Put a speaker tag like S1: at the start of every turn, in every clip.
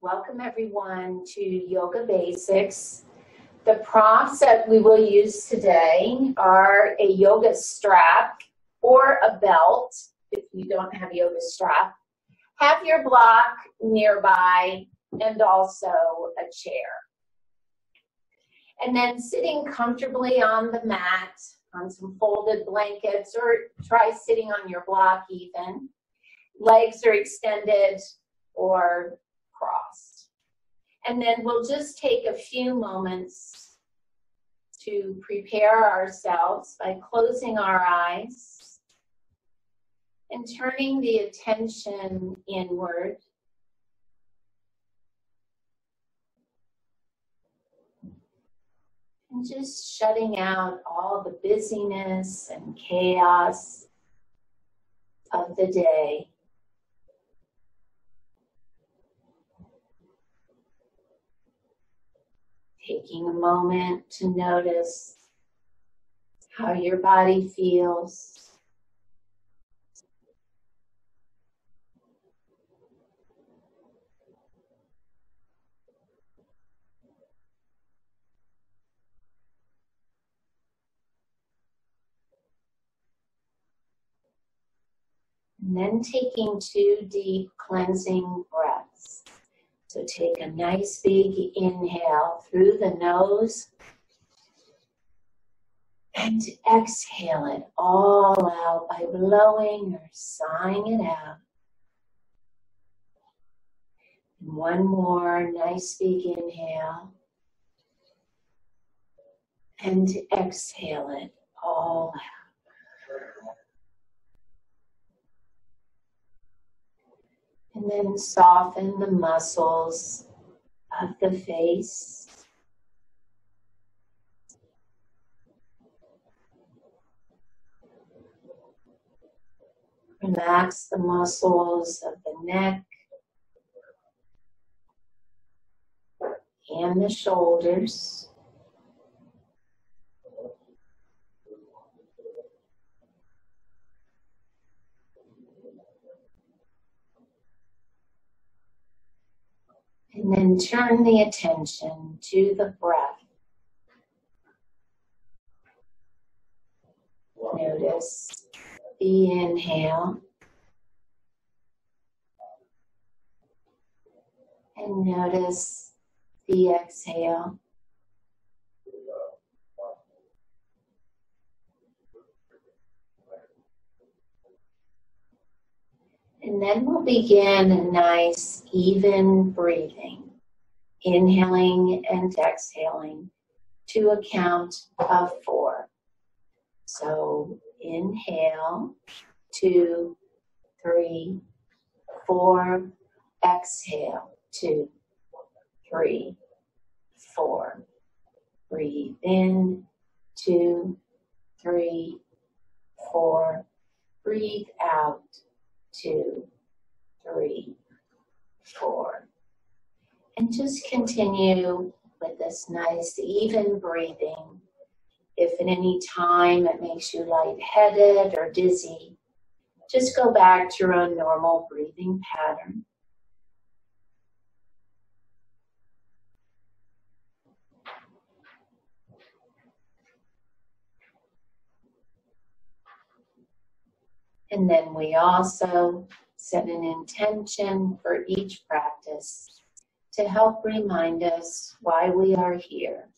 S1: Welcome everyone to Yoga Basics. The props that we will use today are a yoga strap or a belt if you don't have a yoga strap. Have your block nearby and also a chair. And then sitting comfortably on the mat, on some folded blankets, or try sitting on your block even. Legs are extended or crossed. And then we'll just take a few moments to prepare ourselves by closing our eyes and turning the attention inward. And just shutting out all the busyness and chaos of the day. Taking a moment to notice how your body feels. And then taking 2 deep cleansing breaths. So take a nice big inhale through the nose and exhale it all out by blowing or sighing it out. And one more nice big inhale and exhale it all out. And then soften the muscles of the face. Relax the muscles of the neck and the shoulders. And then turn the attention to the breath. Notice the inhale. And notice the exhale. And then we'll begin a nice, even breathing, inhaling and exhaling to a count of 4. So inhale, 2, 3, 4, exhale, 2, 3, 4. Breathe in, 2, 3, 4. Breathe out. 2, 3, 4. And just continue with this nice, even breathing. If at any time it makes you lightheaded or dizzy, just go back to your own normal breathing pattern. And then we also set an intention for each practice to help remind us why we are here.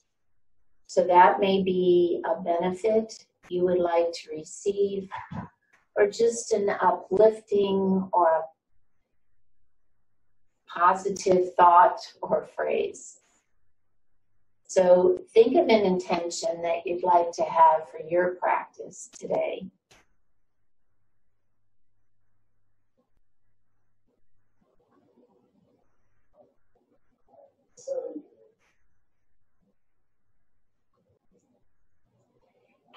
S1: So that may be a benefit you would like to receive, or just an uplifting or a positive thought or phrase. So think of an intention that you'd like to have for your practice today.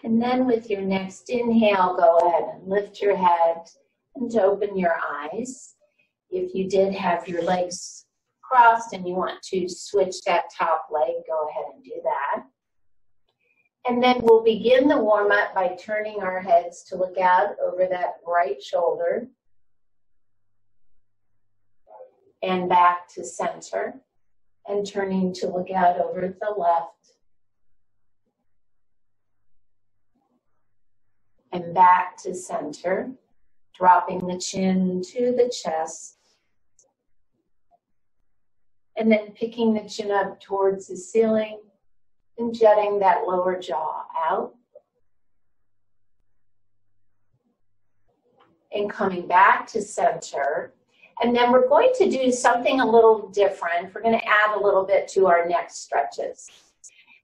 S1: And then with your next inhale, go ahead and lift your head and open your eyes. If you did have your legs crossed and you want to switch that top leg, go ahead and do that. And then we'll begin the warm-up by turning our heads to look out over that right shoulder. and back to center, and turning to look out over the left, and back to center, dropping the chin to the chest, and then picking the chin up towards the ceiling and jutting that lower jaw out. And coming back to center. And then we're going to do something a little different. We're going to add a little bit to our neck stretches.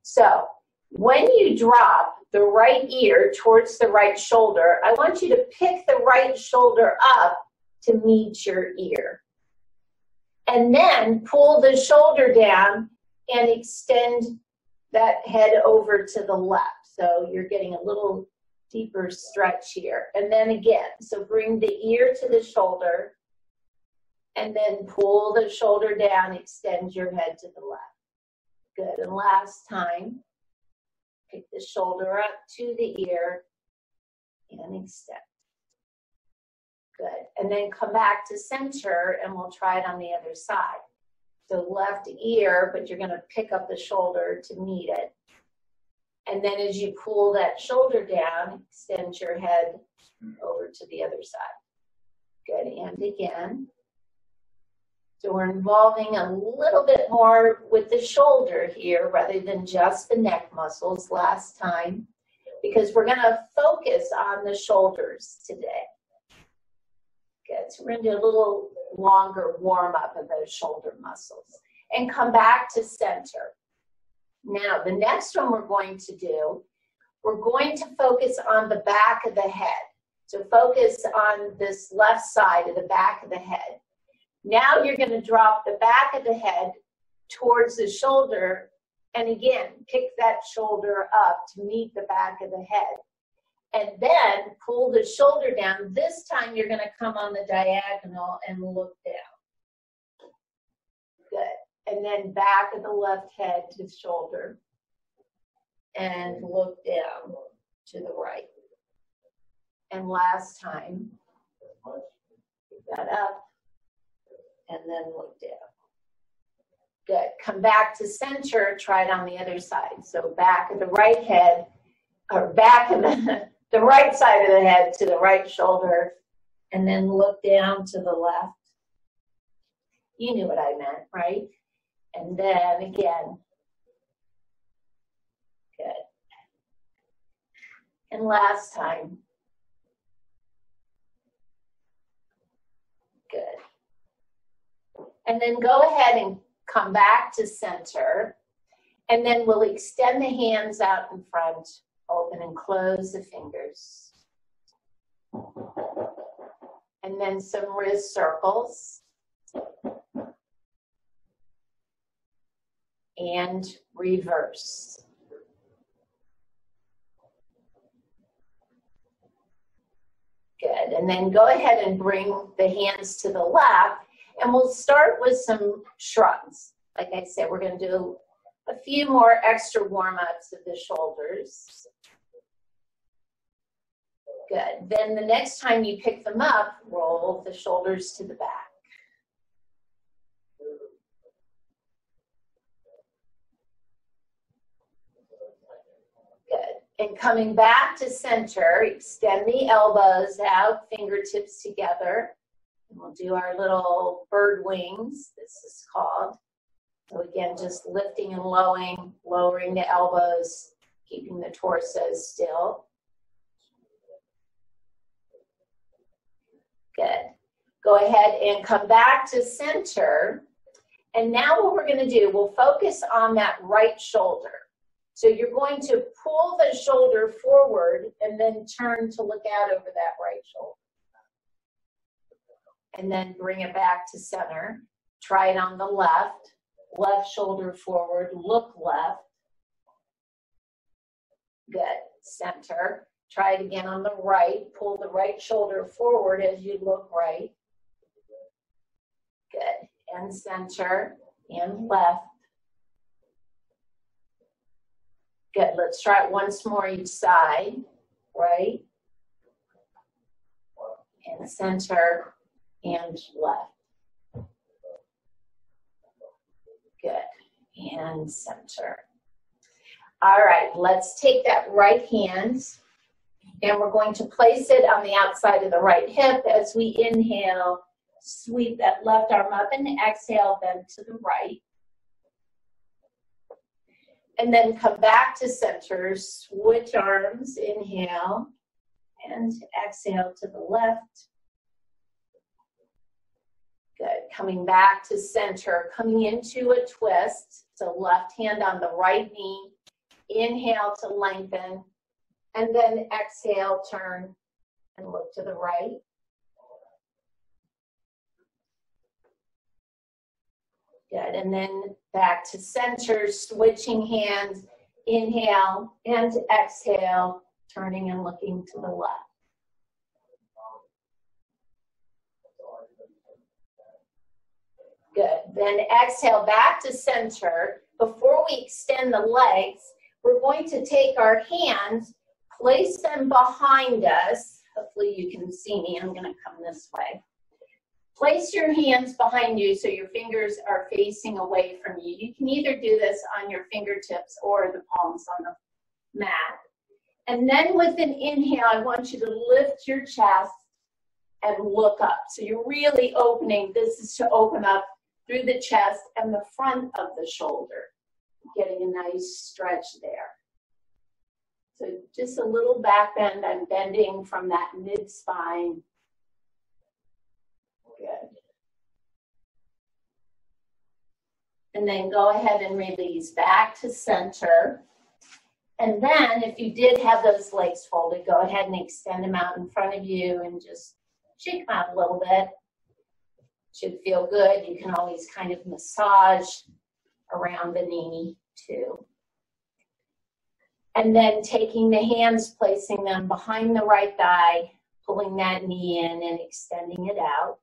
S1: So when you drop the right ear towards the right shoulder, I want you to pick the right shoulder up to meet your ear. And then pull the shoulder down and extend that head over to the left. So you're getting a little deeper stretch here. And then again, so bring the ear to the shoulder and then pull the shoulder down, extend your head to the left. Good, and last time, pick the shoulder up to the ear and extend. Good, and then come back to center and we'll try it on the other side. So left ear, but you're gonna pick up the shoulder to meet it. And then as you pull that shoulder down, extend your head over to the other side. Good, and again. So we're involving a little bit more with the shoulder here rather than just the neck muscles last time, because we're gonna focus on the shoulders today. Good, so we're gonna do a little longer warm up of those shoulder muscles. And come back to center. Now, the next one we're going to do, we're going to focus on the back of the head. So focus on this left side of the back of the head. Now you're going to drop the back of the head towards the shoulder, and again, pick that shoulder up to meet the back of the head. And then pull the shoulder down. This time you're going to come on the diagonal and look down. Good. And then back of the left head to the shoulder and look down to the right. And last time, pick that up and then look down. Good. Come back to center, try it on the other side. So back of the right head, or back of the right side of the head to the right shoulder, and then look down to the left. You knew what I meant, right? And then again. Good. And last time. Good. And then go ahead and come back to center. And then we'll extend the hands out in front, open and close the fingers. And then some wrist circles. And reverse. Good, and then go ahead and bring the hands to the left, and we'll start with some shrugs. Like I said, we're going to do a few more extra warm-ups of the shoulders. Good, then the next time you pick them up, roll the shoulders to the back. And coming back to center, extend the elbows out, fingertips together. And we'll do our little bird wings, this is called. So again, just lifting and lowering the elbows, keeping the torso still. Good. Go ahead and come back to center. And now what we're going to do, we'll focus on that right shoulder. So you're going to pull the shoulder forward and then turn to look out over that right shoulder. And then bring it back to center. Try it on the left. Left shoulder forward, look left. Good, center. Try it again on the right. Pull the right shoulder forward as you look right. Good, and center, and left. Good, let's try it once more each side, right, and center, and left. and center. All right, let's take that right hand and we're going to place it on the outside of the right hip as we inhale, sweep that left arm up, and exhale, bend to the right. And then come back to center, switch arms, inhale, and exhale to the left. Good, coming back to center, coming into a twist, so left hand on the right knee, inhale to lengthen, and then exhale, turn, and look to the right. Good, and then back to center, switching hands, inhale, and exhale, turning and looking to the left. Good, then exhale back to center. Before we extend the legs, we're going to take our hands, place them behind us. Hopefully you can see me. I'm going to come this way. Place your hands behind you so your fingers are facing away from you. You can either do this on your fingertips or the palms on the mat. And then with an inhale, I want you to lift your chest and look up. So you're really opening. This is to open up through the chest and the front of the shoulder, getting a nice stretch there. So just a little back bend. I'm bending from that mid-spine. Good. And then go ahead and release back to center. And then if you did have those legs folded, go ahead and extend them out in front of you and just shake them out a little bit. Should feel good. You can always kind of massage around the knee too. And then taking the hands, placing them behind the right thigh, pulling that knee in and extending it out.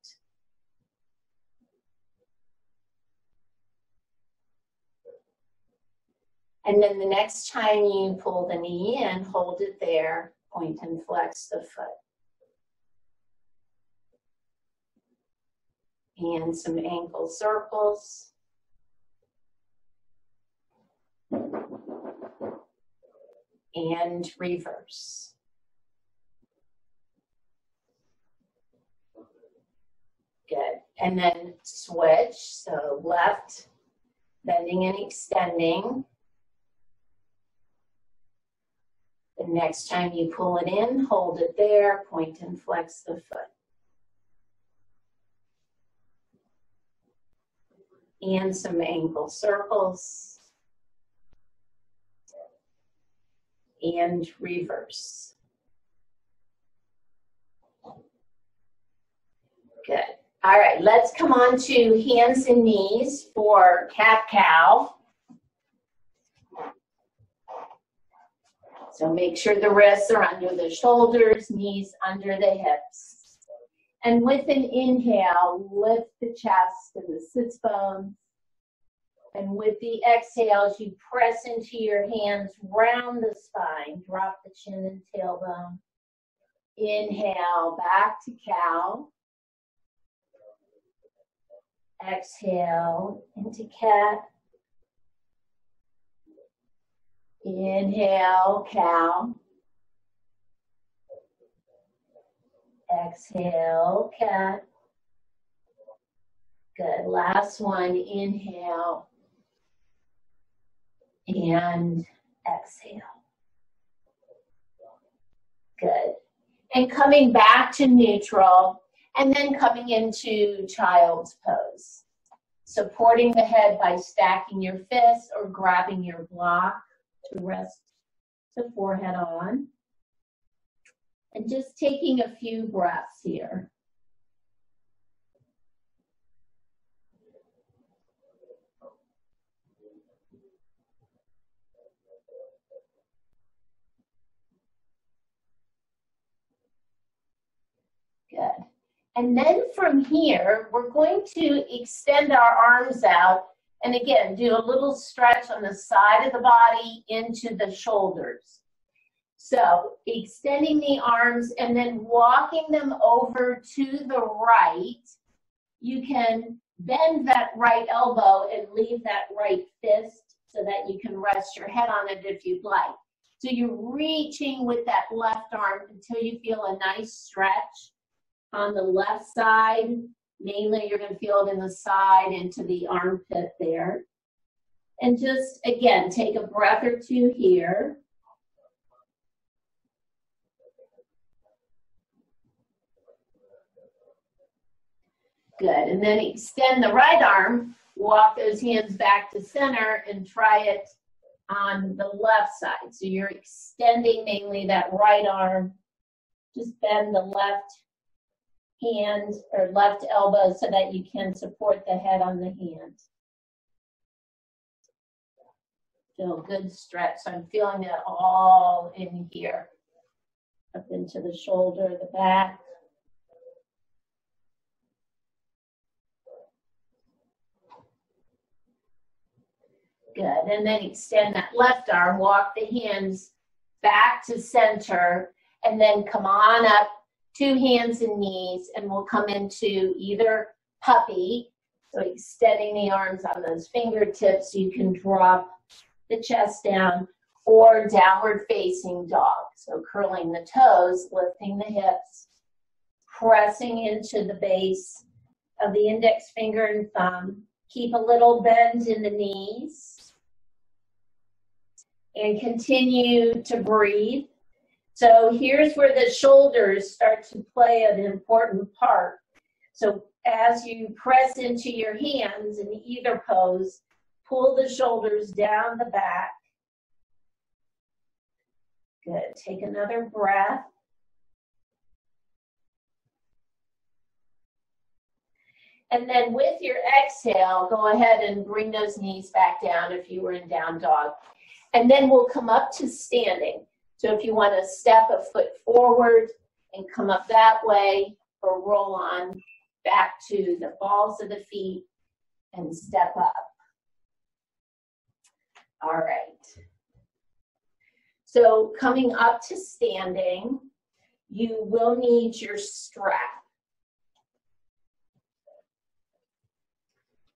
S1: And then the next time you pull the knee in, hold it there, point and flex the foot. And some ankle circles. And reverse. Good. And then switch. So left, bending and extending. The next time you pull it in, hold it there, point and flex the foot. And some ankle circles. And reverse. Good. All right, let's come on to hands and knees for cat-cow. So make sure the wrists are under the shoulders, knees under the hips. And with an inhale, lift the chest and the sits bones. And with the exhales, you press into your hands, round the spine, drop the chin and tailbone. Inhale, back to cow. Exhale, into cat. Inhale, cow. Exhale, cat. Good. Last one, inhale. And exhale. Good. And coming back to neutral, and then coming into child's pose. Supporting the head by stacking your fists or grabbing your block to rest the forehead on. And just taking a few breaths here. Good. And then from here, we're going to extend our arms out and again, do a little stretch on the side of the body into the shoulders. So extending the arms and then walking them over to the right. You can Bend that right elbow and leave that right fist so that you can rest your head on it if you'd like. So you're reaching with that left arm until you feel a nice stretch on the left side. Mainly you're going to feel it in the side into the armpit there. And just, again, take a breath or two here. Good, and then extend the right arm, walk those hands back to center and try it on the left side. So you're extending mainly that right arm. Just bend the left hand or left elbow so that you can support the head on the hand. Feel a good stretch. So I'm feeling it all in here. Up into the shoulder, the back. Good, and then extend that left arm, walk the hands back to center, and then come on up, 2 hands and knees, and we'll come into either puppy, so extending the arms on those fingertips so you can drop the chest down, or downward facing dog. So curling the toes, lifting the hips, pressing into the base of the index finger and thumb. Keep a little bend in the knees. And continue to breathe. So here's where the shoulders start to play an important part. So as you press into your hands in either pose, pull the shoulders down the back. Good, take another breath. And then with your exhale, go ahead and bring those knees back down if you were in down dog. And then we'll come up to standing. So if you want to step a foot forward and come up that way, or roll on back to the balls of the feet and step up. All right. So coming up to standing, you will need your strap.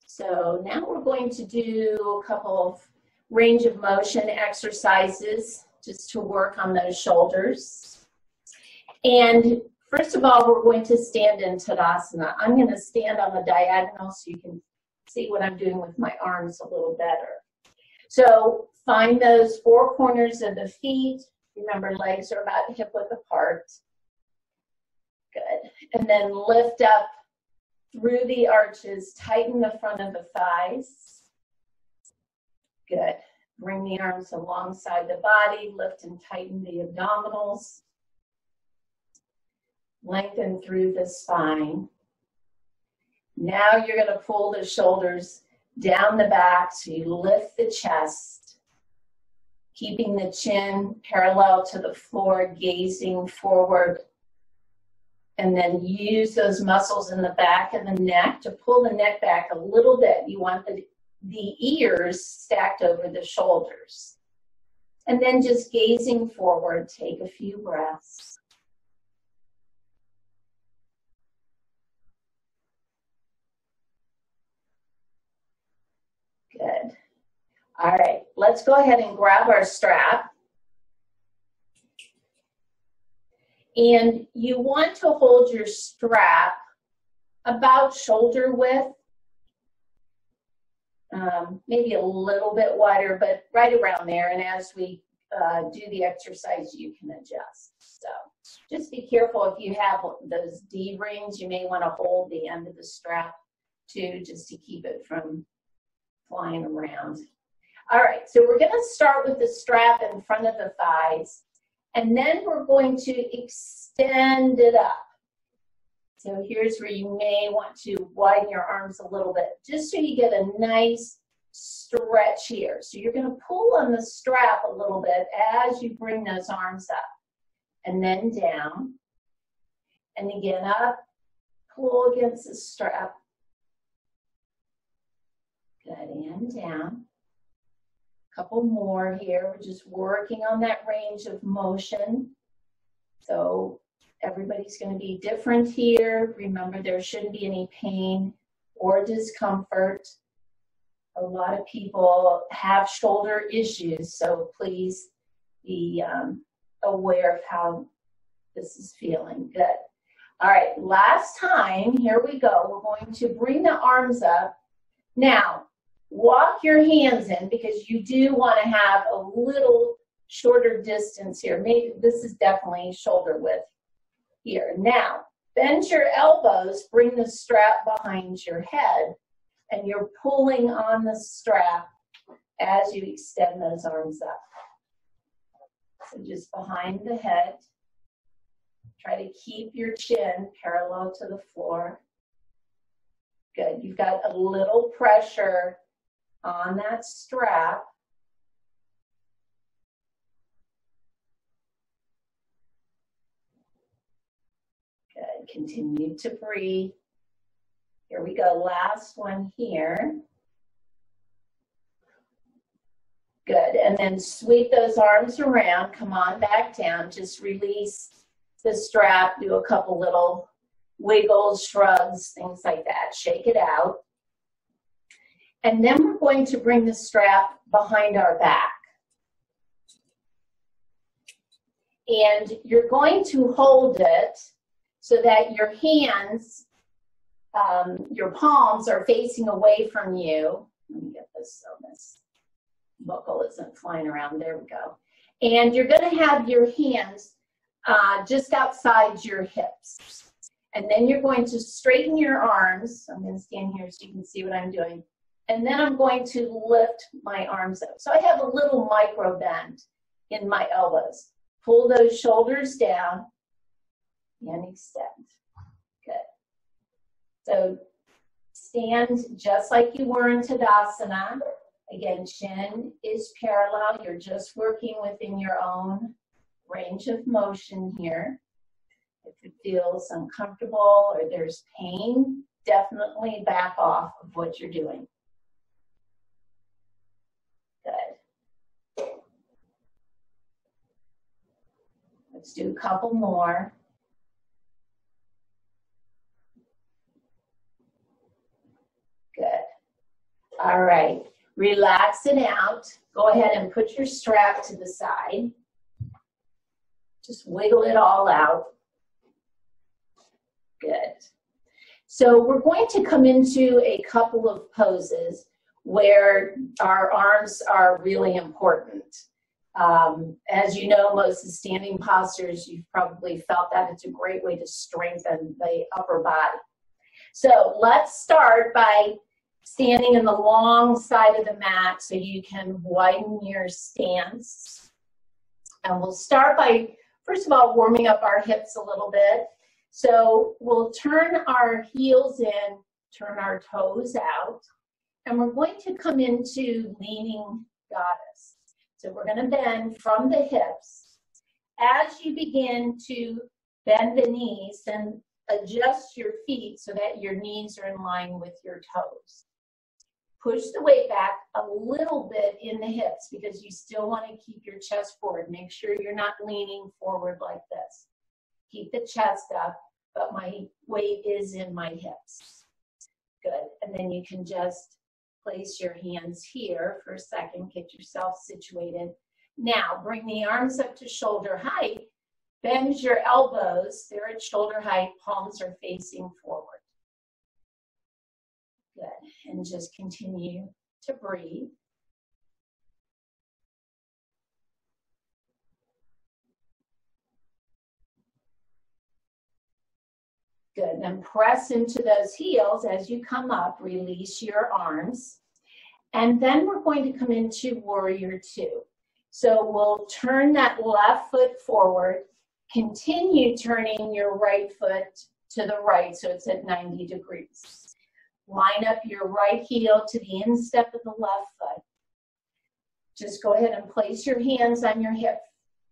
S1: So now we're going to do a couple of range of motion exercises just to work on those shoulders. And first of all, we're going to stand in Tadasana. I'm going to stand on the diagonal so you can see what I'm doing with my arms a little better. So find those 4 corners of the feet. Remember, legs are about hip width apart. Good. And then lift up through the arches, tighten the front of the thighs. Good. Bring the arms alongside the body, lift and tighten the abdominals. Lengthen through the spine. Now you're going to pull the shoulders down the back so you lift the chest, keeping the chin parallel to the floor, gazing forward. And then use those muscles in the back of the neck to pull the neck back a little bit. You want the ears stacked over the shoulders. And then just gazing forward, take a few breaths. Good. All right, let's go ahead and grab our strap. And you want to hold your strap about shoulder width. Maybe a little bit wider, but right around there. And as we do the exercise, you can adjust. So just be careful if you have those D rings, you may want to hold the end of the strap too, just to keep it from flying around. All right, so we're going to start with the strap in front of the thighs, and then we're going to extend it up. So here's where you may want to widen your arms a little bit, just so you get a nice stretch here. So you're going to pull on the strap a little bit as you bring those arms up, and then down, and again up, pull against the strap. Good, and down. A couple more here. We're just working on that range of motion. So everybody's going to be different here. Remember, there shouldn't be any pain or discomfort. A lot of people have shoulder issues, so please be aware of how this is feeling. Good. All right, last time, here we go. We're going to bring the arms up. Now, walk your hands in because you do want to have a little shorter distance here. Maybe this is definitely shoulder width here. Now, bend your elbows, bring the strap behind your head, and you're pulling on the strap as you extend those arms up. So just behind the head. Try to keep your chin parallel to the floor. Good. You've got a little pressure on that strap. Good. Continue to breathe. Here we go. Last one here. Good. And then sweep those arms around. Come on back down. Just release the strap. Do a couple little wiggles, shrugs, things like that. Shake it out. And then we're going to bring the strap behind our back. And you're going to hold it so that your hands, your palms are facing away from you. Let me get this so this buckle isn't flying around. There we go. And you're going to have your hands just outside your hips. And then you're going to straighten your arms. I'm going to stand here so you can see what I'm doing. And then I'm going to lift my arms up. So I have a little micro bend in my elbows. Pull those shoulders down and extend. Good. So stand just like you were in Tadasana. Again, chin is parallel. You're just working within your own range of motion here. If it feels uncomfortable or there's pain, definitely back off of what you're doing. Good. Let's do a couple more. Good. All right. Relax it out. Go ahead and put your strap to the side. Just wiggle it all out. Good. So we're going to come into a couple of poses where our arms are really important. As you know, most of the standing postures, you've probably felt that it's a great way to strengthen the upper body. So let's start by standing in the long side of the mat so you can widen your stance. And we'll start by, first of all, warming up our hips a little bit. So we'll turn our heels in, turn our toes out, and we're going to come into leaning goddess. So we're going to bend from the hips. As you begin to bend the knees, then adjust your feet so that your knees are in line with your toes. Push the weight back a little bit in the hips because you still want to keep your chest forward. Make sure you're not leaning forward like this. Keep the chest up, but my weight is in my hips. Good. And then you can just place your hands here for a second, get yourself situated. Now, bring the arms up to shoulder height. Bend your elbows. They're at shoulder height. Palms are facing forward. Good. And just continue to breathe. Good. Then press into those heels as you come up. Release your arms. And then we're going to come into warrior two. So we'll turn that left foot forward. Continue turning your right foot to the right so it's at 90 degrees. Line up your right heel to the instep of the left foot. Just go ahead and place your hands on your hip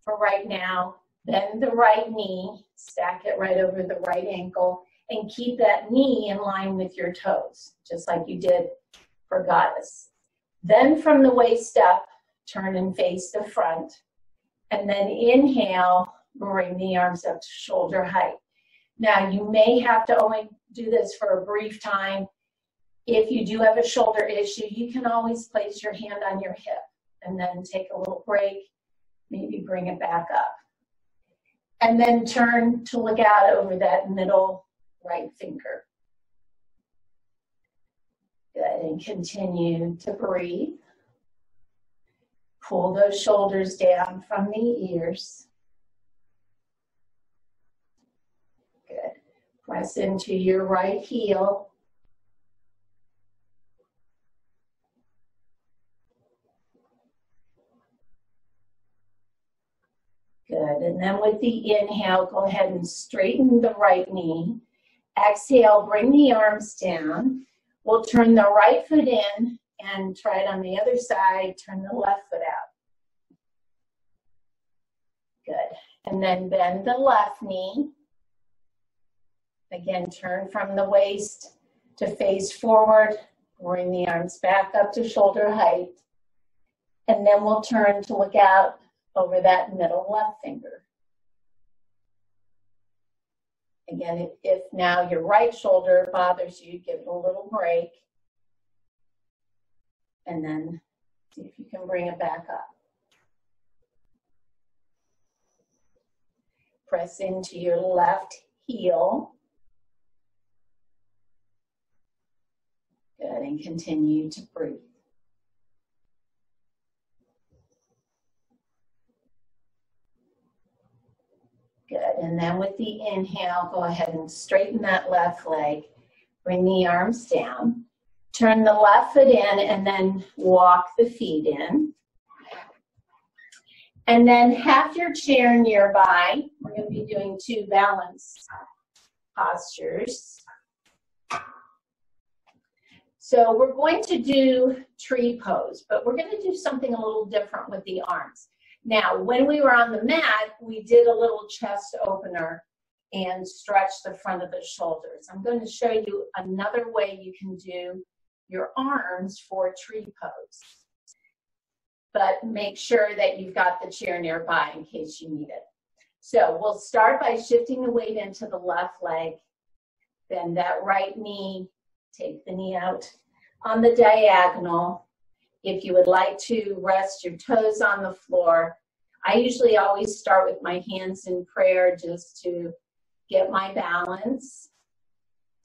S1: for right now. Bend the right knee, stack it right over the right ankle, and keep that knee in line with your toes, just like you did for goddess. Then from the waist up, turn and face the front. And then inhale, bring the arms up to shoulder height. Now, you may have to only do this for a brief time. If you do have a shoulder issue, you can always place your hand on your hip and then take a little break, maybe bring it back up. And then turn to look out over that middle right finger. Good, and continue to breathe. Pull those shoulders down from the ears. Good. Press into your right heel. Good, and then with the inhale, go ahead and straighten the right knee. Exhale, bring the arms down. We'll turn the right foot in and try it on the other side. Turn the left foot out. Good, and then bend the left knee. Again, turn from the waist to face forward. Bring the arms back up to shoulder height. And then we'll turn to look out over that middle left finger. Again, if now your right shoulder bothers you, give it a little break. And then see if you can bring it back up. Press into your left heel. Good, and continue to breathe. Good, and then with the inhale, go ahead and straighten that left leg. Bring the arms down. Turn the left foot in and then walk the feet in. And then have your chair nearby. We're going to be doing 2 balance postures. So we're going to do tree pose, but we're going to do something a little different with the arms. Now, when we were on the mat, we did a little chest opener and stretch the front of the shoulders. I'm going to show you another way you can do your arms for tree pose. But make sure that you've got the chair nearby in case you need it. So we'll start by shifting the weight into the left leg. Bend that right knee, take the knee out on the diagonal. If you would like to rest your toes on the floor, I usually always start with my hands in prayer just to get my balance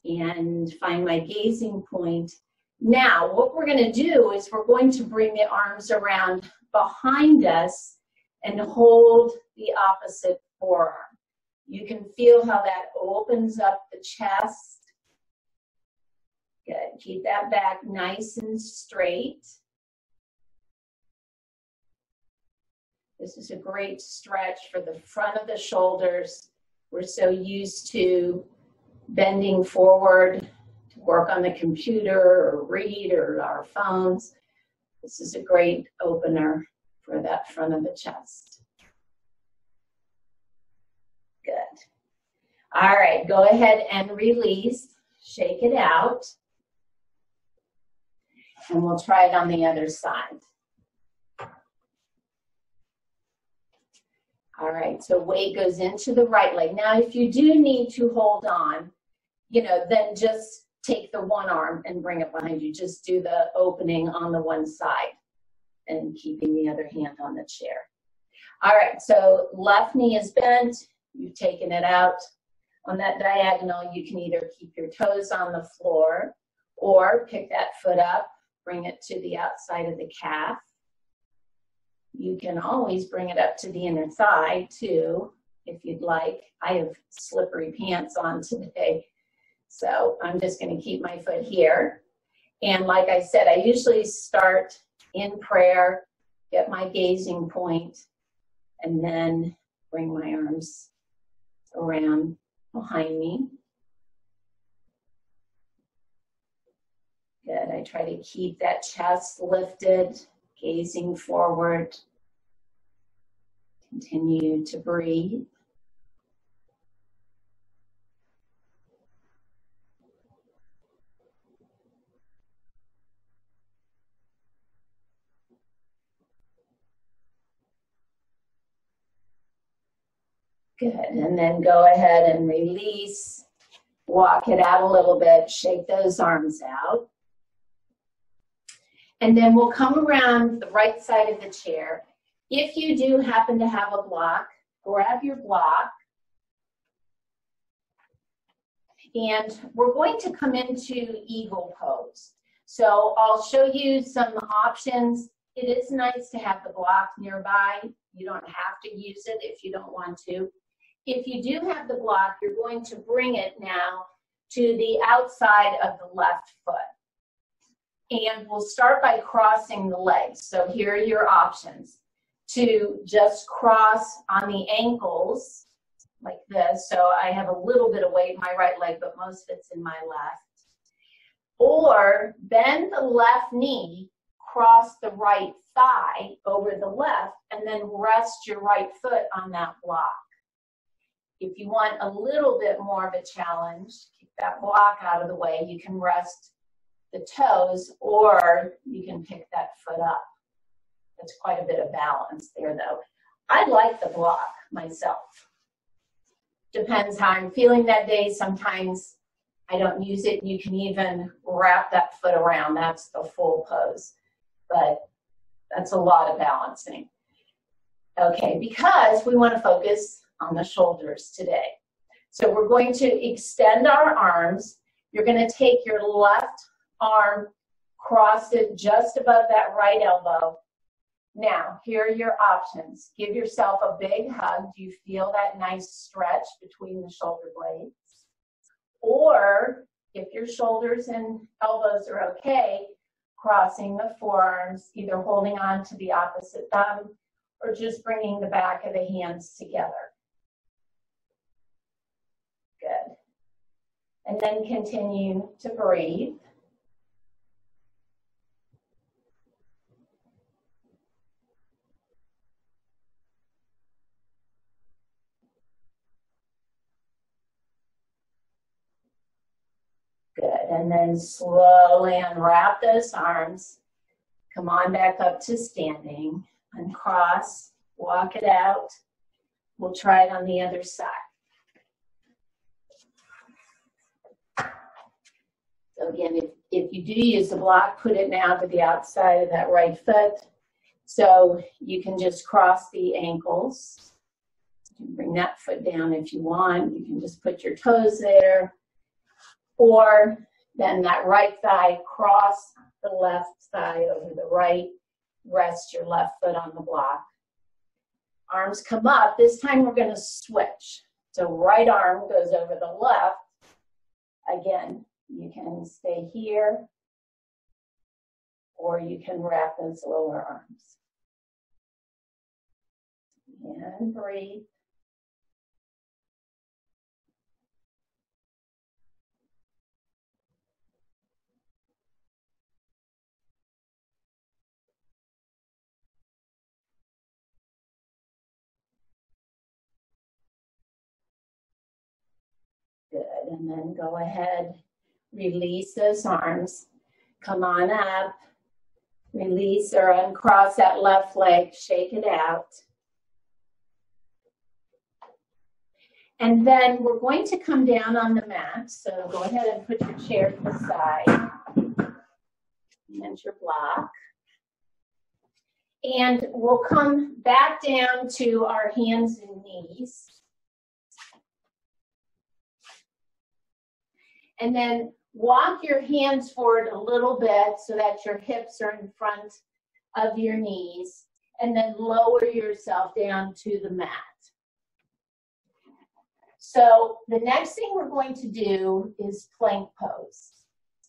S1: and find my gazing point. Now, what we're going to do is we're going to bring the arms around behind us and hold the opposite forearm. You can feel how that opens up the chest. Good. Keep that back nice and straight. This is a great stretch for the front of the shoulders. We're so used to bending forward to work on the computer or read or our phones. This is a great opener for that front of the chest. Good. All right, go ahead and release. Shake it out. And we'll try it on the other side. All right, so weight goes into the right leg. Now, if you do need to hold on, then just take the one arm and bring it behind you. Just do the opening on the one side and keeping the other hand on the chair. All right, so left knee is bent. You've taken it out. On that diagonal, you can either keep your toes on the floor or pick that foot up, bring it to the outside of the calf. You can always bring it up to the inner thigh too, if you'd like. I have slippery pants on today, so I'm just going to keep my foot here. And like I said, I usually start in prayer, get my gazing point, and then bring my arms around behind me. Good. I try to keep that chest lifted, gazing forward. Continue to breathe. Good, and then go ahead and release. Walk it out a little bit, shake those arms out. And then we'll come around the right side of the chair. If you do happen to have a block, grab your block. And we're going to come into eagle pose. So I'll show you some options. It is nice to have the block nearby. You don't have to use it if you don't want to. If you do have the block, you're going to bring it now to the outside of the left foot. And we'll start by crossing the legs. So here are your options. To just cross on the ankles like this. So I have a little bit of weight in my right leg, but most of it's in my left. Or bend the left knee, cross the right thigh over the left, and then rest your right foot on that block. If you want a little bit more of a challenge, keep that block out of the way. You can rest the toes, or you can pick that foot up. That's quite a bit of balance there, though. I like the block myself. Depends how I'm feeling that day. Sometimes I don't use it. You can even wrap that foot around. That's the full pose. But that's a lot of balancing. Okay, because we want to focus on the shoulders today. So we're going to extend our arms. You're going to take your left arm, cross it just above that right elbow. Now, here are your options. Give yourself a big hug. Do you feel that nice stretch between the shoulder blades? Or, if your shoulders and elbows are okay, crossing the forearms, either holding on to the opposite thumb or just bringing the back of the hands together. Good. And then continue to breathe. Good, and then slowly unwrap those arms. Come on back up to standing. Uncross, walk it out. We'll try it on the other side. So again, if you do use the block, put it now to the outside of that right foot. So you can just cross the ankles. You can bring that foot down if you want. You can just put your toes there. Or then that right thigh, cross the left thigh over the right, rest your left foot on the block. Arms come up. This time we're going to switch. So right arm goes over the left. Again, you can stay here, or you can wrap those lower arms. And breathe. Good, and then go ahead, release those arms, come on up, release or uncross that left leg, shake it out. And then we're going to come down on the mat, so go ahead and put your chair to the side, and your block. And we'll come back down to our hands and knees. And then walk your hands forward a little bit so that your hips are in front of your knees. And then lower yourself down to the mat. So the next thing we're going to do is plank pose.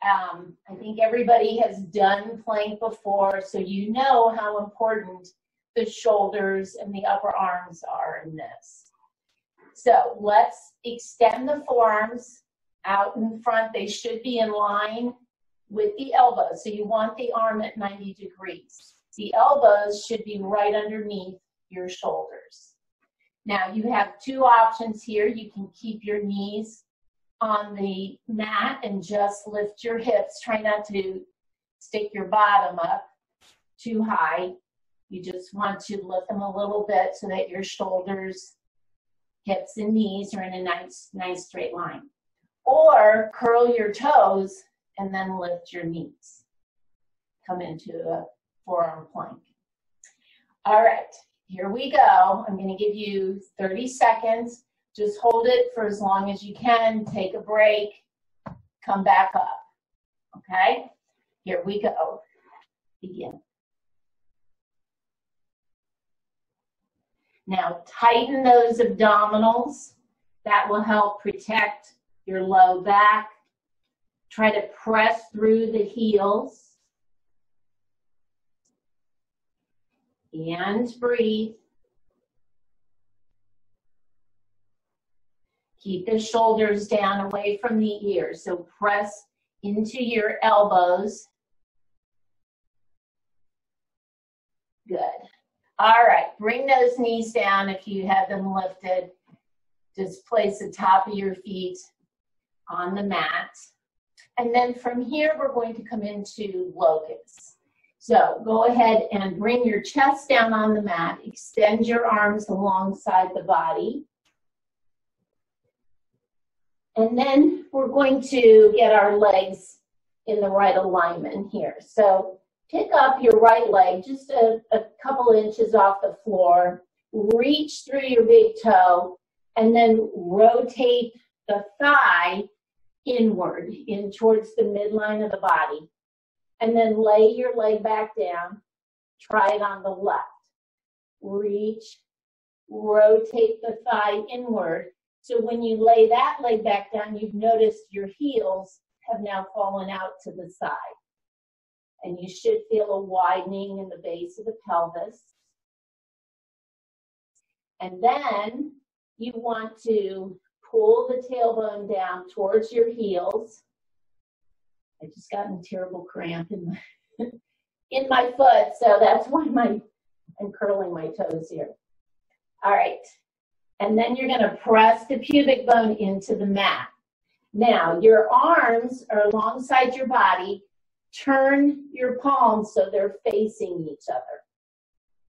S1: I think everybody has done plank before, so you know how important the shoulders and the upper arms are in this. So let's extend the forearms out in front. They should be in line with the elbows. So you want the arm at 90 degrees. The elbows should be right underneath your shoulders. Now you have two options here. You can keep your knees on the mat and just lift your hips. Try not to stick your bottom up too high. You just want to lift them a little bit so that your shoulders, hips, and knees are in a nice straight line. Or curl your toes and then lift your knees. come into a forearm plank. All right, here we go. I'm going to give you 30 seconds. Just hold it for as long as you can. Take a break. Come back up. Okay? Here we go. Begin. Now, tighten those abdominals. That will help protect your low back. Try to press through the heels. And breathe. Keep the shoulders down away from the ears. So press into your elbows. Good. All right, bring those knees down if you have them lifted. Just place the top of your feet on the mat. And then from here, we're going to come into Locust. So go ahead and bring your chest down on the mat. Extend your arms alongside the body. And then we're going to get our legs in the right alignment here. So pick up your right leg just a couple inches off the floor. Reach through your big toe and then rotate the thigh inward, in towards the midline of the body. And then lay your leg back down. Try it on the left. Reach, rotate the thigh inward. So when you lay that leg back down, you've noticed your heels have now fallen out to the side. And you should feel a widening in the base of the pelvis. And then you want to pull the tailbone down towards your heels. I just got a terrible cramp in my foot, so that's why I'm curling my toes here. All right. And then you're going to press the pubic bone into the mat. Now, your arms are alongside your body. Turn your palms so they're facing each other.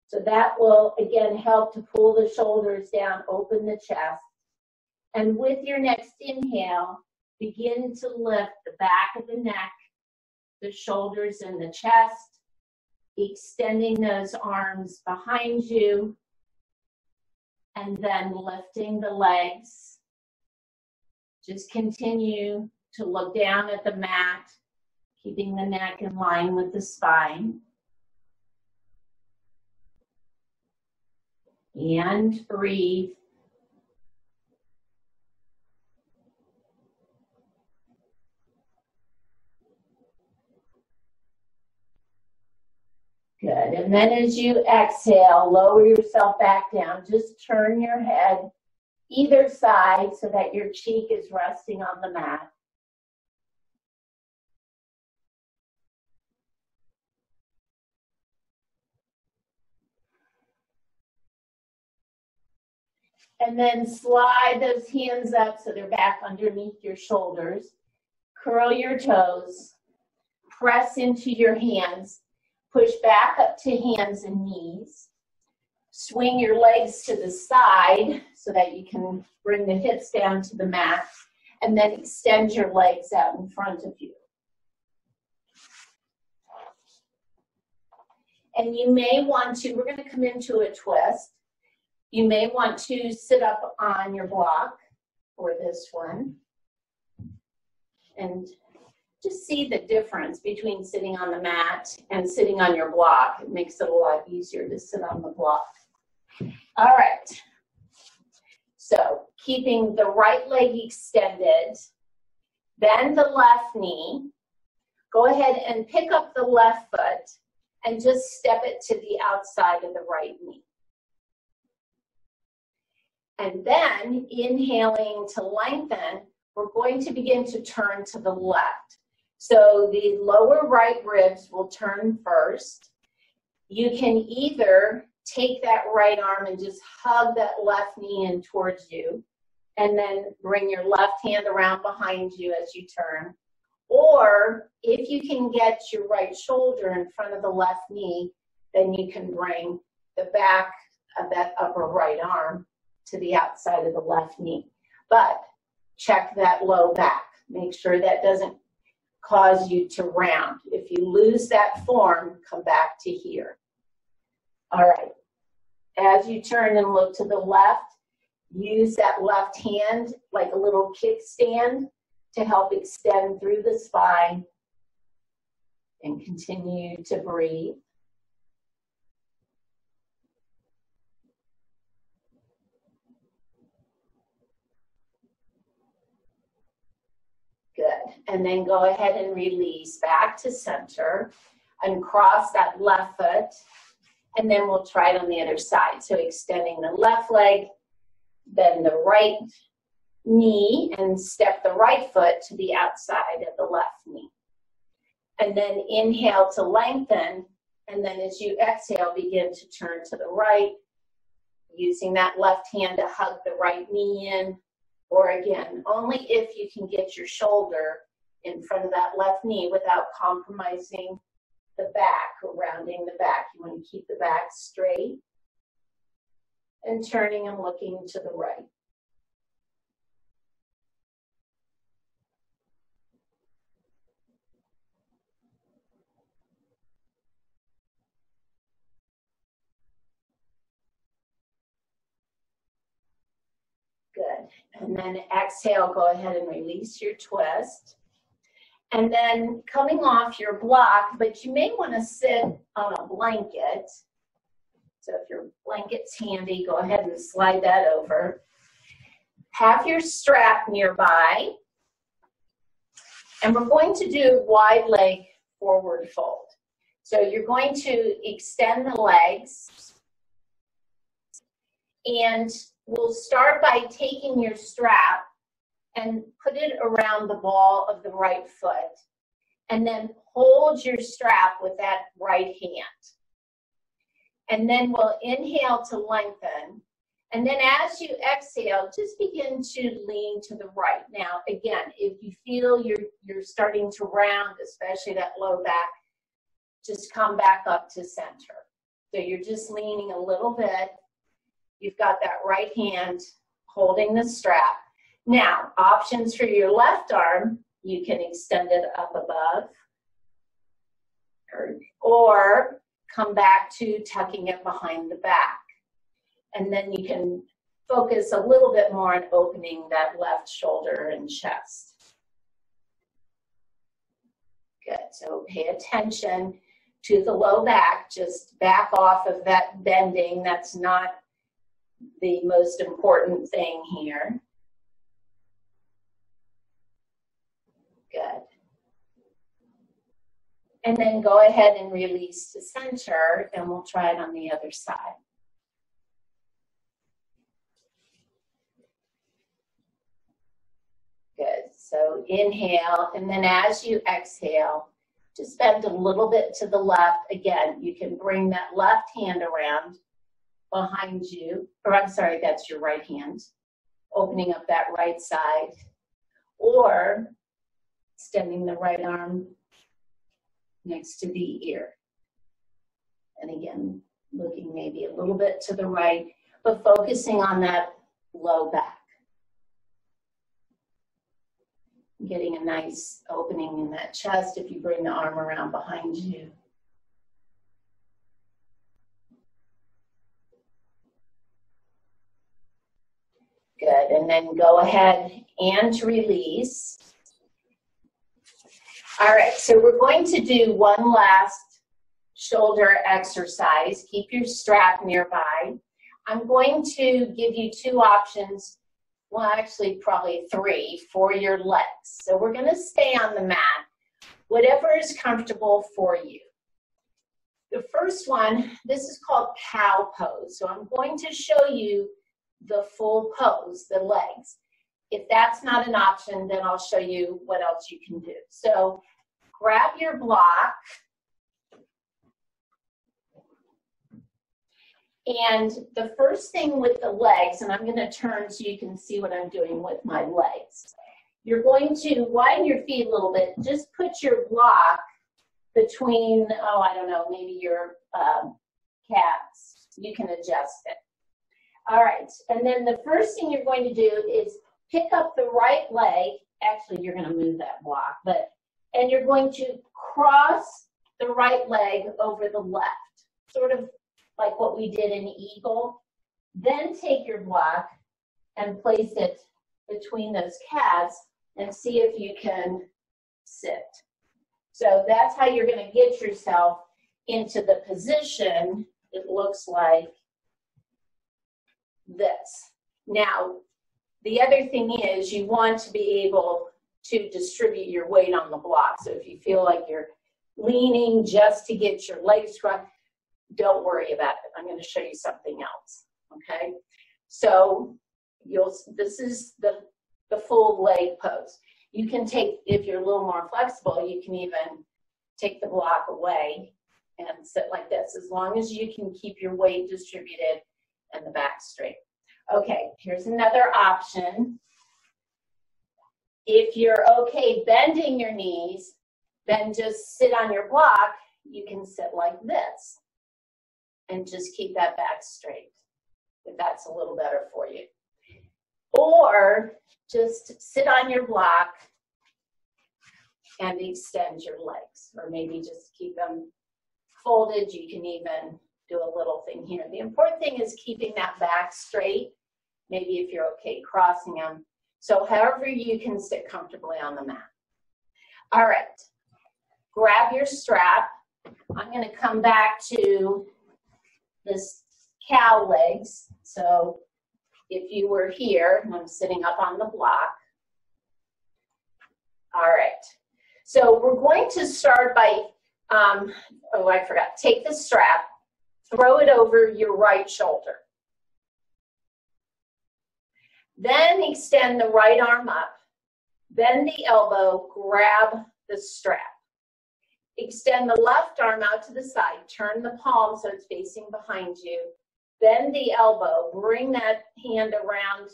S1: So that will, again, help to pull the shoulders down, open the chest. And with your next inhale, begin to lift the back of the neck, the shoulders and the chest, extending those arms behind you. And then lifting the legs. Just continue to look down at the mat, keeping the neck in line with the spine. And breathe. Good. And then as you exhale, lower yourself back down. Just turn your head either side so that your cheek is resting on the mat. And then slide those hands up so they're back underneath your shoulders. Curl your toes. Press into your hands. Push back up to hands and knees. Swing your legs to the side so that you can bring the hips down to the mat. And then extend your legs out in front of you. And you may want to, we're going to come into a twist. You may want to sit up on your block for this one. And just see the difference between sitting on the mat and sitting on your block. It makes it a lot easier to sit on the block. All right. So keeping the right leg extended, bend the left knee. Go ahead and pick up the left foot and just step it to the outside of the right knee. And then inhaling to lengthen, we're going to begin to turn to the left. So the lower right ribs will turn first. You can either take that right arm and just hug that left knee in towards you, and then bring your left hand around behind you as you turn. Or if you can get your right shoulder in front of the left knee, then you can bring the back of that upper right arm to the outside of the left knee. But check that low back. Make sure that doesn't cause you to round. If you lose that form, come back to here. All right. As you turn and look to the left, use that left hand like a little kickstand to help extend through the spine, and continue to breathe. Good. And then go ahead and release back to center and cross that left foot. And then we'll try it on the other side. So extending the left leg, then the right knee, and step the right foot to the outside of the left knee. And then inhale to lengthen. And then as you exhale, begin to turn to the right, using that left hand to hug the right knee in. Or again, only if you can get your shoulder in front of that left knee without compromising the back or rounding the back. You want to keep the back straight and turning and looking to the right. Good. And then exhale, go ahead and release your twist. And then coming off your block, but you may want to sit on a blanket. So if your blanket's handy, go ahead and slide that over. Have your strap nearby. And we're going to do wide leg forward fold. So you're going to extend the legs. And we'll start by taking your strap and put it around the ball of the right foot. And then hold your strap with that right hand. And then we'll inhale to lengthen. And then as you exhale, just begin to lean to the right. Now, again, if you feel you're starting to round, especially that low back, just come back up to center. So you're just leaning a little bit. You've got that right hand holding the strap. Now, options for your left arm, you can extend it up above or come back to tucking it behind the back. And then you can focus a little bit more on opening that left shoulder and chest. Good, so pay attention to the low back. Just back off of that bending. That's not the most important thing here. Good. And then go ahead and release to center, and we'll try it on the other side. Good. So inhale, and then as you exhale, just bend a little bit to the left. Again, you can bring that left hand around behind you, or I'm sorry, that's your right hand, opening up that right side, or extending the right arm next to the ear. And again, looking maybe a little bit to the right, but focusing on that low back. Getting a nice opening in that chest if you bring the arm around behind you. Good, and then go ahead and release. All right, so we're going to do one last shoulder exercise. Keep your strap nearby. I'm going to give you two options, well, actually probably three, for your legs. So we're going to stay on the mat, whatever is comfortable for you. The first one, this is called cow pose. So I'm going to show you the full pose, the legs. If that's not an option, then I'll show you what else you can do. So grab your block. And the first thing with the legs, and I'm going to turn so you can see what I'm doing with my legs. You're going to widen your feet a little bit. Just put your block between, oh, I don't know, maybe your calves. You can adjust it. All right, and then the first thing you're going to do is pick up the right leg. Actually, you're going to move that block, And you're going to cross the right leg over the left, sort of like what we did in eagle. Then take your block and place it between those calves and see if you can sit. So that's how you're going to get yourself into the position. It looks like this. Now, the other thing is you want to be able to distribute your weight on the block. So if you feel like you're leaning just to get your legs crossed, don't worry about it. I'm going to show you something else. Okay? So this is the full leg pose. You can take, if you're a little more flexible, you can even take the block away and sit like this, as long as you can keep your weight distributed and the back straight. Okay, here's another option. If you're okay bending your knees, then just sit on your block. You can sit like this and just keep that back straight, if that's a little better for you. Or just sit on your block and extend your legs, or maybe just keep them folded. You can even do a little thing here. The important thing is keeping that back straight, maybe if you're okay crossing them. So however you can sit comfortably on the mat. All right, grab your strap. I'm going to come back to this cow legs. So if you were here, and I'm sitting up on the block. All right, so we're going to start by, oh, I forgot, take the strap, throw it over your right shoulder. Then extend the right arm up, bend the elbow, grab the strap. Extend the left arm out to the side, turn the palm so it's facing behind you. Bend the elbow, bring that hand around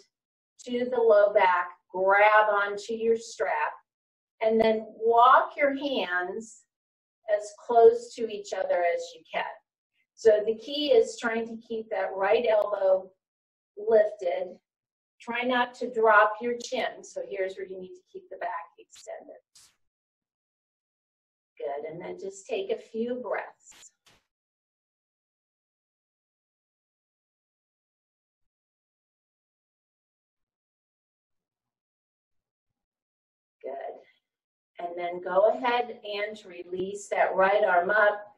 S1: to the low back, grab onto your strap, and then walk your hands as close to each other as you can. So the key is trying to keep that right elbow lifted. Try not to drop your chin. So here's where you need to keep the back extended. Good, and then just take a few breaths. Good. And then go ahead and release that right arm up,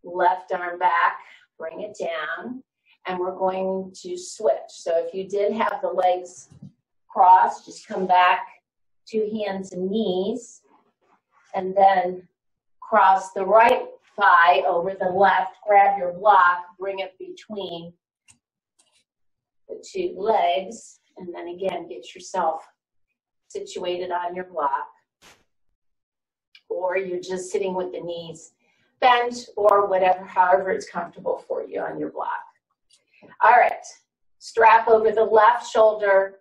S1: left arm back, bring it down, and we're going to switch. So if you did have the legs crossed, just come back to hands and knees, and then cross the right thigh over the left, grab your block, bring it between the two legs, and then again, get yourself situated on your block. Or you're just sitting with the knees bent, or whatever, however it's comfortable for you on your block. All right, strap over the left shoulder,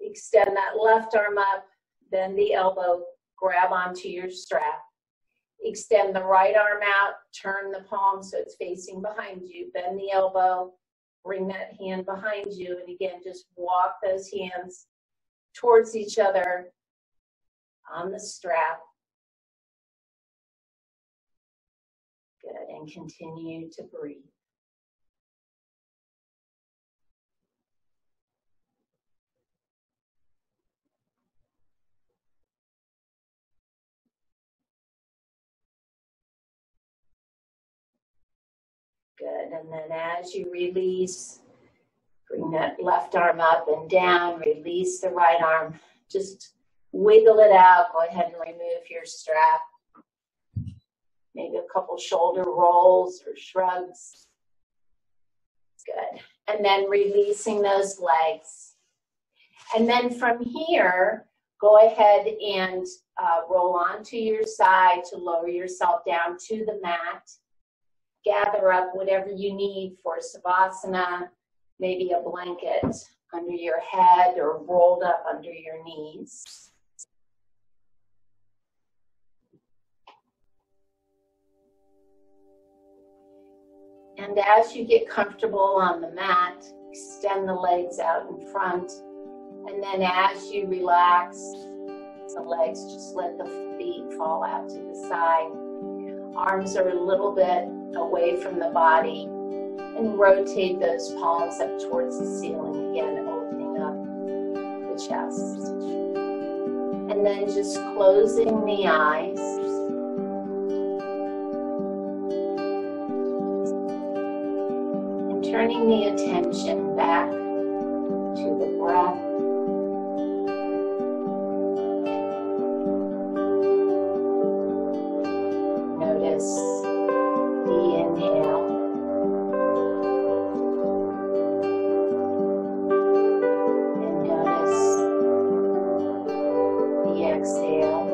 S1: extend that left arm up, bend the elbow, grab onto your strap. Extend the right arm out, turn the palm so it's facing behind you, bend the elbow, bring that hand behind you, and again, just walk those hands towards each other on the strap. Good, and continue to breathe. Good, and then as you release, bring that left arm up and down, release the right arm, just wiggle it out, go ahead and remove your strap. Maybe a couple shoulder rolls or shrugs. Good, and then releasing those legs. And then from here, go ahead and roll onto your side to lower yourself down to the mat. Gather up whatever you need for Savasana, maybe a blanket under your head or rolled up under your knees. And as you get comfortable on the mat, extend the legs out in front. And then as you relax, The legs, just let the feet fall out to the side. Arms are a little bit away from the body, and rotate those palms up towards the ceiling again, opening up the chest. And then just closing the eyes. And turning the attention back to the breath. Notice the inhale. And notice the exhale.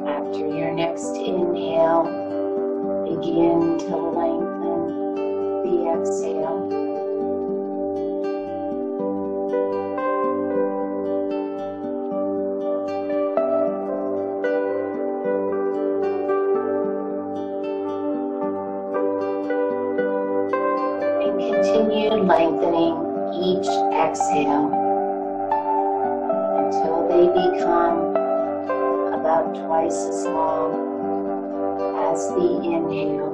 S1: After your next inhale, begin to lengthen the exhale. And continue lengthening each exhale until they become about twice as long as the inhale.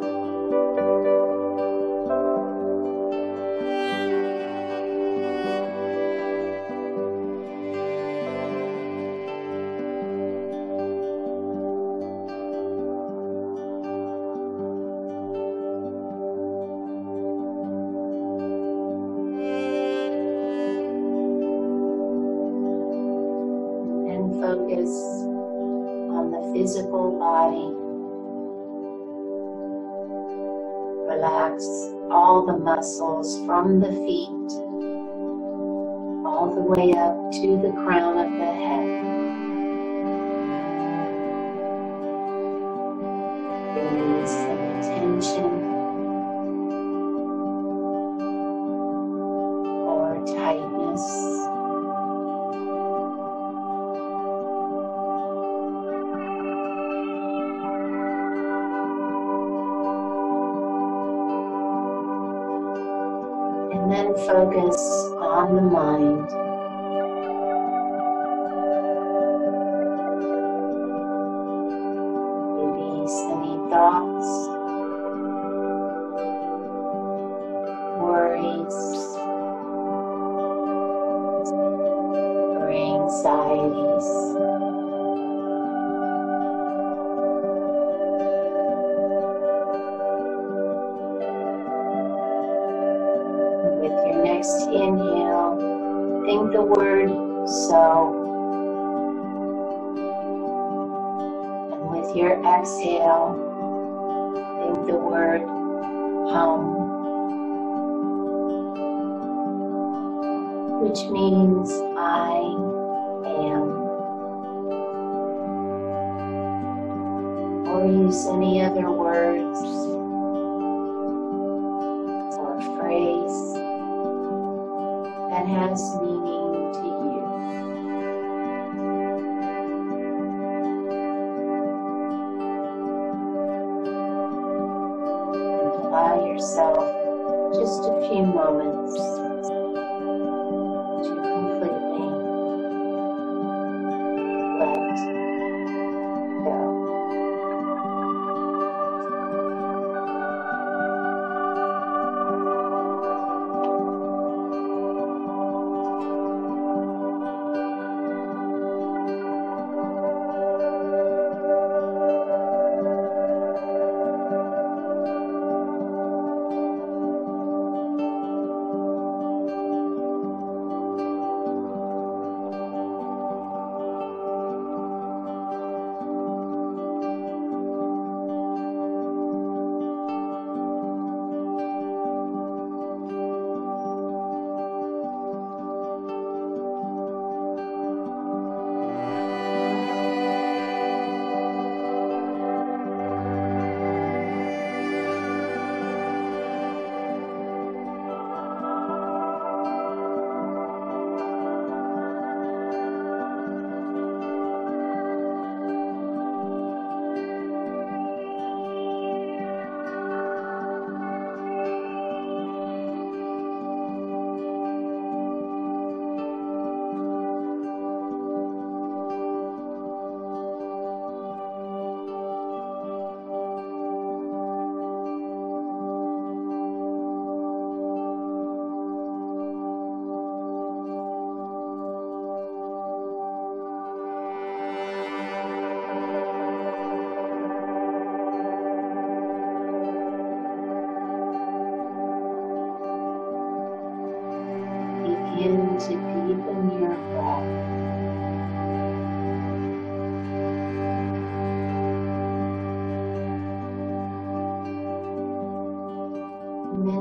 S1: And focus on the physical body. Relax all the muscles from the feet all the way up to the crown of the head. Release any tension or tightness. And then focus on the mind. Release any thoughts, worries, or anxieties. With your next inhale, think the word so. And with your exhale, think the word hum, which means I am. Or use any other words or phrase that has meaning to you. And allow yourself just a few moments to completely let go.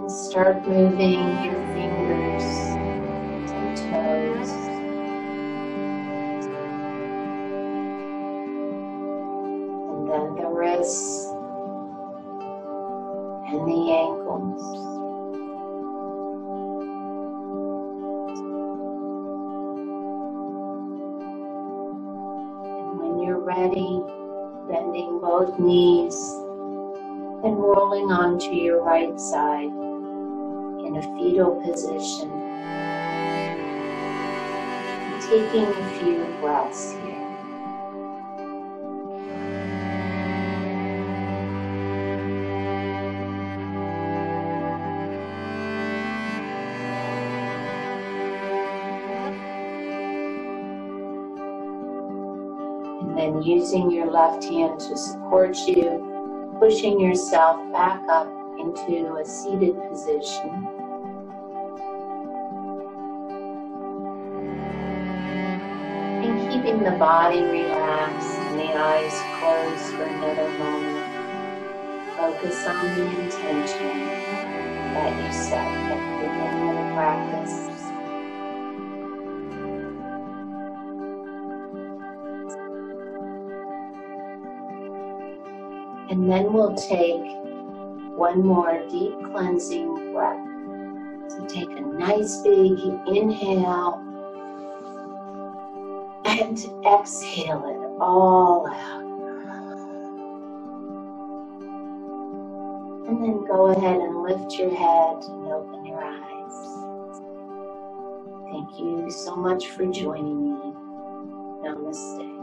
S1: And start moving your fingers and toes. And then the wrists and the ankles. And when you're ready, bending both knees and rolling onto your right side in a fetal position. Taking a few breaths here. And then using your left hand to support you, pushing yourself back up into a seated position. And keeping the body relaxed and the eyes closed for another moment. Focus on the intention that you set at the beginning of the practice. And then we'll take one more deep cleansing breath. So take a nice big inhale and exhale it all out. And then go ahead and lift your head and open your eyes. Thank you so much for joining me. Namaste.